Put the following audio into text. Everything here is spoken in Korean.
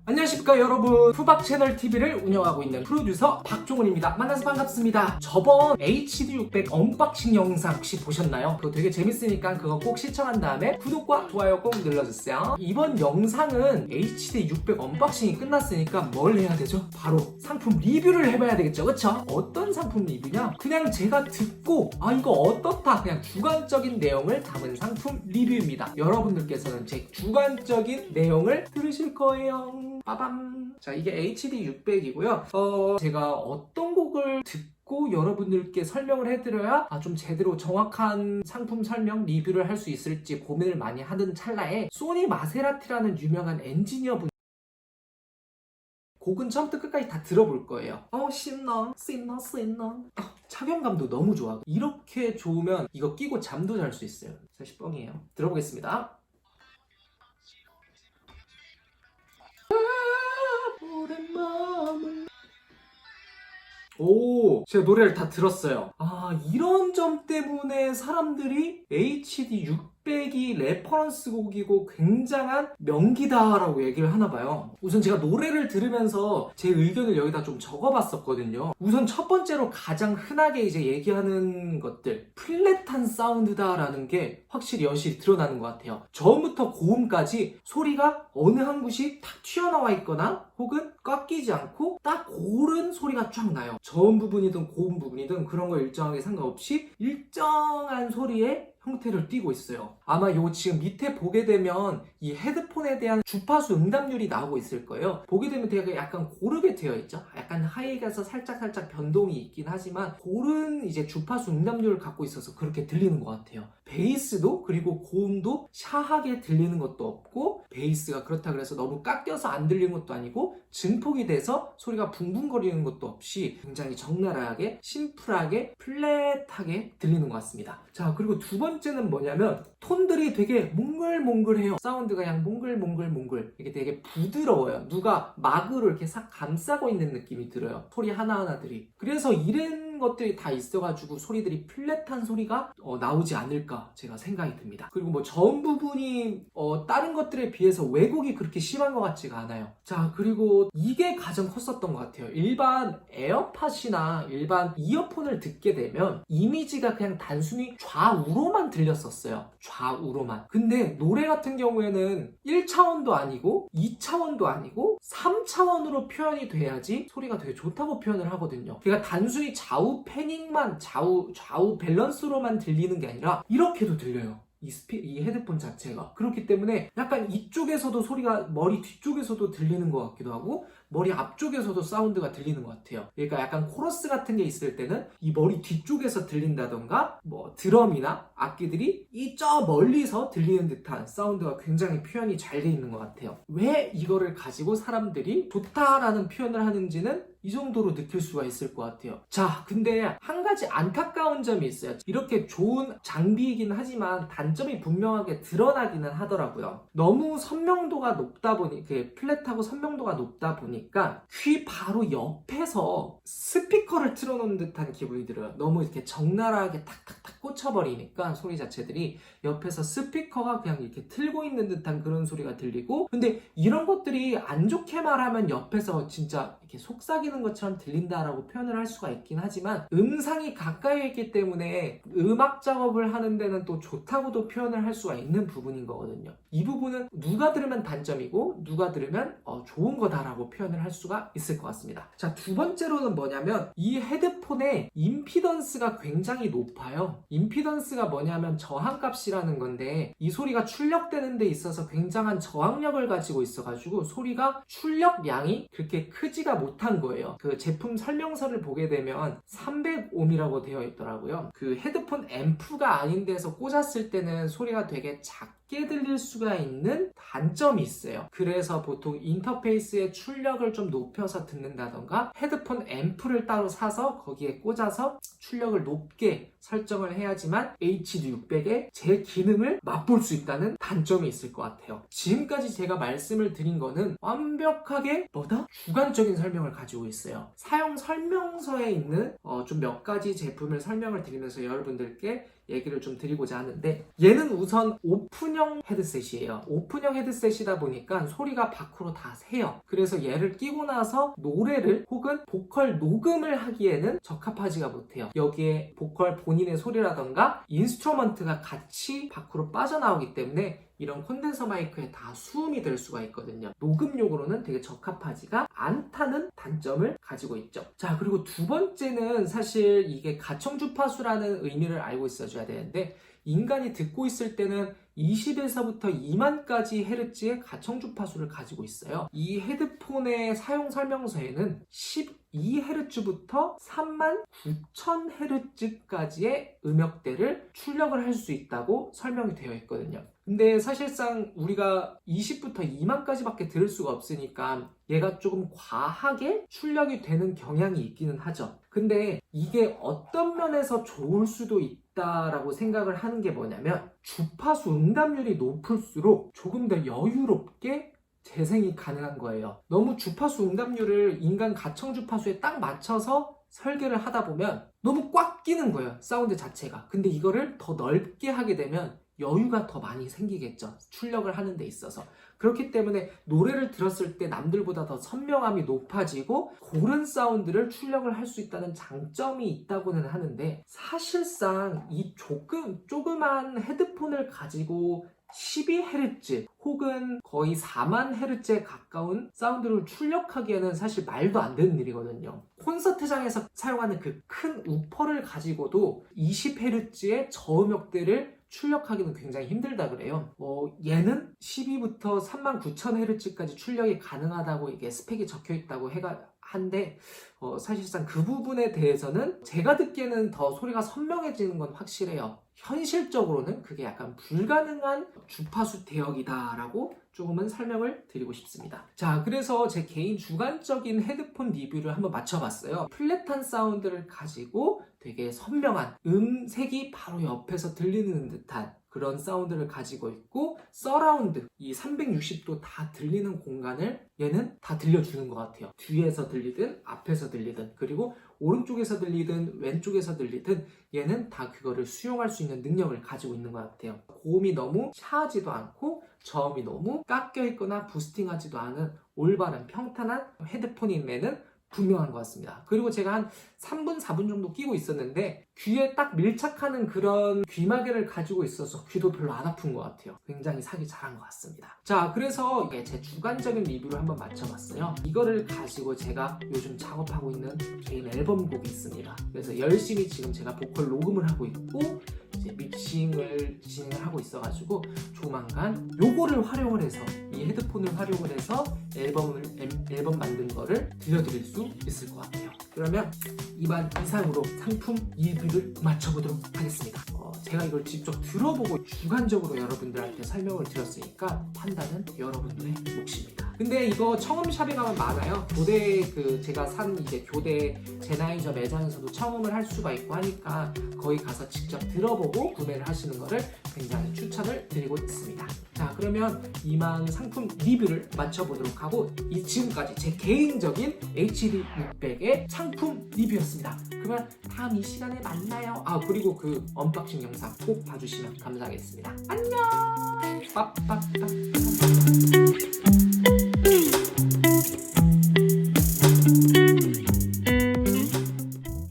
안녕하십니까 여러분, 후박 채널 TV를 운영하고 있는 프로듀서 박종훈입니다. 만나서 반갑습니다. 저번 HD600 언박싱 영상 혹시 보셨나요? 그거 되게 재밌으니까 그거 꼭 시청한 다음에 구독과 좋아요 꼭 눌러주세요. 이번 영상은 HD600 언박싱이 끝났으니까 뭘 해야 되죠? 바로 상품 리뷰를 해봐야 되겠죠, 그쵸? 어떤 상품 리뷰냐? 그냥 제가 듣고 이거 어떻다, 그냥 주관적인 내용을 담은 상품 리뷰입니다. 여러분들께서는 제 주관적인 내용을 들으실 거예요. 빠밤. 자, 이게 HD600이고요. 제가 어떤 곡을 듣고 여러분들께 설명을 해드려야 좀 제대로 정확한 상품 설명, 리뷰를 할 수 있을지 고민을 많이 하던 찰나에 소니 마세라티라는 유명한 엔지니어분 곡은 처음부터 끝까지 다 들어볼 거예요. 신나. 착용감도 너무 좋아. 이렇게 좋으면 이거 끼고 잠도 잘 수 있어요. 사실 뻥이에요. 들어보겠습니다. 오, 제가 노래를 다 들었어요. 이런 점 때문에 사람들이 HD600이 레퍼런스 곡이고 굉장한 명기다라고 얘기를 하나봐요. 우선 제가 노래를 들으면서 제 의견을 여기다 좀 적어봤었거든요. 우선 첫 번째로 가장 흔하게 이제 얘기하는 것들, 플랫한 사운드다라는 게 확실히 여실히 드러나는 것 같아요. 저음부터 고음까지 소리가 어느 한 곳이 탁 튀어나와 있거나 혹은 꺾이지 않고 딱 고른 소리가 쫙 나요. 저음 부분이든 고음 부분이든 그런 거 일정하게 상관없이 일정한 소리의 형태를 띠고 있어요. 아마 요 지금 밑에 보게 되면 이 헤드폰에 대한 주파수 응답률이 나오고 있을 거예요. 보게 되면 되게 약간 고르게 되어 있죠. 약간 하이에서 살짝 변동이 있긴 하지만 고른 이제 주파수 응답률을 갖고 있어서 그렇게 들리는 것 같아요. 베이스도 그리고 고음도 샤하게 들리는 것도 없고, 베이스가 그렇다 그래서 너무 깎여서 안 들리는 것도 아니고 증폭이 돼서 소리가 붕붕거리는 것도 없이 굉장히 적나라하게 심플하게 플랫하게 들리는 것 같습니다. 자, 그리고 두 번째는 뭐냐면 톤들이 되게 몽글몽글해요. 사운드가 그냥 몽글몽글 이게 되게 부드러워요. 누가 마그로 이렇게 싹 감싸고 있는 느낌이 들어요. 소리 하나하나들이. 그래서 이런 것들이 다 있어가지고 소리들이 플랫한 소리가 나오지 않을까 제가 생각이 듭니다. 그리고 뭐 저음 부분이 다른 것들에 비해서 왜곡이 그렇게 심한 것 같지가 않아요. 자, 그리고 이게 가장 컸었던 것 같아요. 일반 에어팟이나 일반 이어폰을 듣게 되면 이미지가 그냥 단순히 좌우로만 들렸었어요. 좌우로만. 근데 노래 같은 경우에는 1차원도 아니고 2차원도 아니고 3차원으로 표현이 돼야지 소리가 되게 좋다고 표현을 하거든요. 그러니까 단순히 좌우 패닝만, 좌우 밸런스로만 들리는 게 아니라 이렇게도 들려요. 이 헤드폰 자체가. 그렇기 때문에 약간 이쪽에서도 소리가 머리 뒤쪽에서도 들리는 것 같기도 하고 머리 앞쪽에서도 사운드가 들리는 것 같아요. 그러니까 약간 코러스 같은 게 있을 때는 이 머리 뒤쪽에서 들린다던가 뭐 드럼이나 악기들이 이 저 멀리서 들리는 듯한 사운드가 굉장히 표현이 잘 돼 있는 것 같아요. 왜 이거를 가지고 사람들이 좋다라는 표현을 하는지는 이 정도로 느낄 수가 있을 것 같아요. 자, 근데 한 가지 안타까운 점이 있어요. 이렇게 좋은 장비이긴 하지만 단점이 분명하게 드러나기는 하더라고요. 너무 선명도가 높다 보니, 플랫하고 선명도가 높다 보니까 귀 바로 옆에서 스피커를 틀어놓은 듯한 기분이 들어요. 너무 이렇게 적나라하게 탁탁탁 꽂혀버리니까 소리 자체들이 옆에서 스피커가 그냥 이렇게 틀고 있는 듯한 그런 소리가 들리고, 근데 이런 것들이 안 좋게 말하면 옆에서 진짜 이렇게 속삭이는 것처럼 들린다라고 표현을 할 수가 있긴 하지만 음상이 가까이 있기 때문에 음악 작업을 하는 데는 또 좋다고도 표현을 할 수가 있는 부분인 거거든요. 이 부분은 누가 들으면 단점이고 누가 들으면 좋은 거다라고 표현을 할 수가 있을 것 같습니다. 자, 두 번째로는 뭐냐면 이 헤드폰의 임피던스가 굉장히 높아요. 임피던스가 뭐냐면 저항값이라는 건데 이 소리가 출력되는 데 있어서 굉장한 저항력을 가지고 있어가지고 소리가 출력량이 그렇게 크지가 못한 거예요. 그 제품 설명서를 보게 되면 300옴이라고 되어 있더라고요. 그 헤드폰 앰프가 아닌 데서 꽂았을 때는 소리가 되게 작게 들릴 수가 있는 단점이 있어요. 그래서 보통 인터페이스의 출력을 좀 높여서 듣는다던가 헤드폰 앰프를 따로 사서 거기에 꽂아서 출력을 높게 설정을 해야지만 HD600의 제 기능을 맛볼 수 있다는 단점이 있을 것 같아요. 지금까지 제가 말씀을 드린 거는 완벽하게 주관적인 설명을 가지고 있어요. 사용 설명서에 있는 좀 몇 가지 제품을 설명을 드리면서 여러분들께 얘기를 좀 드리고자 하는데, 얘는 우선 오픈형 헤드셋이에요. 오픈형 헤드셋이다 보니까 소리가 밖으로 다 새요. 그래서 얘를 끼고 나서 노래를 혹은 보컬 녹음을 하기에는 적합하지가 못해요. 여기에 보컬 본인의 소리라던가 인스트루먼트가 같이 밖으로 빠져나오기 때문에 이런 콘덴서 마이크에 다 수음이 될 수가 있거든요. 녹음용으로는 되게 적합하지가 않다는 단점을 가지고 있죠. 자, 그리고 두 번째는 사실 이게 가청 주파수라는 의미를 알고 있어줘야 되는데, 인간이 듣고 있을 때는 20에서부터 2만까지 헤르츠의 가청 주파수를 가지고 있어요. 이 헤드폰의 사용 설명서에는 12헤르츠부터 39,000헤르츠까지의 음역대를 출력을 할 수 있다고 설명이 되어 있거든요. 근데 사실상 우리가 20부터 2만까지밖에 들을 수가 없으니까 얘가 조금 과하게 출력이 되는 경향이 있기는 하죠. 근데 이게 어떤 면에서 좋을 수도 있다라고 생각을 하는 게 뭐냐면, 주파수 응답률이 높을수록 조금 더 여유롭게 재생이 가능한 거예요. 너무 주파수 응답률을 인간 가청 주파수에 딱 맞춰서 설계를 하다 보면 너무 꽉 끼는 거예요, 사운드 자체가. 근데 이거를 더 넓게 하게 되면 여유가 더 많이 생기겠죠, 출력을 하는 데 있어서. 그렇기 때문에 노래를 들었을 때 남들보다 더 선명함이 높아지고 고른 사운드를 출력을 할 수 있다는 장점이 있다고는 하는데, 사실상 이 조그만 헤드폰을 가지고 12Hz 혹은 거의 4만 Hz에 가까운 사운드를 출력하기에는 사실 말도 안 되는 일이거든요. 콘서트장에서 사용하는 그 큰 우퍼를 가지고도 20Hz의 저음역대를 출력하기는 굉장히 힘들다 그래요. 얘는 12부터 39,000Hz까지 출력이 가능하다고 이게 스펙이 적혀 있다고 한데, 사실상 그 부분에 대해서는 제가 듣기에는 더 소리가 선명해지는 건 확실해요. 현실적으로는 그게 약간 불가능한 주파수 대역이다라고 조금은 설명을 드리고 싶습니다. 자, 그래서 제 개인 주관적인 헤드폰 리뷰를 한번 맞춰봤어요. 플랫한 사운드를 가지고 되게 선명한 음색이 바로 옆에서 들리는 듯한 그런 사운드를 가지고 있고, 서라운드, 이 360도 다 들리는 공간을 얘는 다 들려주는 것 같아요. 뒤에서 들리든 앞에서 들리든, 그리고 오른쪽에서 들리든 왼쪽에서 들리든 얘는 다 그거를 수용할 수 있는 능력을 가지고 있는 것 같아요. 고음이 너무 차하지도 않고 저음이 너무 깎여 있거나 부스팅하지도 않은 올바른 평탄한 헤드폰임에는 분명한 것 같습니다. 그리고 제가 한 3분, 4분 정도 끼고 있었는데 귀에 딱 밀착하는 그런 귀마개를 가지고 있어서 귀도 별로 안 아픈 것 같아요. 굉장히 사기 잘한 것 같습니다. 자, 그래서 이게 제 주관적인 리뷰를 한번 맞춰봤어요. 이거를 가지고 제가 요즘 작업하고 있는 개인 앨범곡이 있습니다. 그래서 열심히 지금 제가 보컬 녹음을 하고 있고 이제 믹싱을 진행을 하고 있어가지고 조만간 요거를 활용을 해서, 이 헤드폰을 활용을 해서 앨범 만든 거를 들려드릴 수 있을 것 같아요. 그러면 이만 이상으로 상품 리뷰를 마쳐보도록 하겠습니다. 제가 이걸 직접 들어보고 주관적으로 여러분들한테 설명을 드렸으니까 판단은 여러분들의 몫입니다. 근데 이거 청음샵에 가면 많아요. 교대 제가 산 이제 교대 제나이저 매장에서도 청음을 할 수가 있고 하니까 거기 가서 직접 들어보고 구매를 하시는 거를 굉장히 추천을 드리고 있습니다. 자, 그러면 이만 상품 리뷰를 마쳐보도록 하고, 지금까지 제 개인적인 HD600의 상품 리뷰였습니다. 그러면 다음 이 시간에 만나요. 그리고 그 언박싱 영상 꼭 봐주시면 감사하겠습니다. 안녕. 빠빠빠.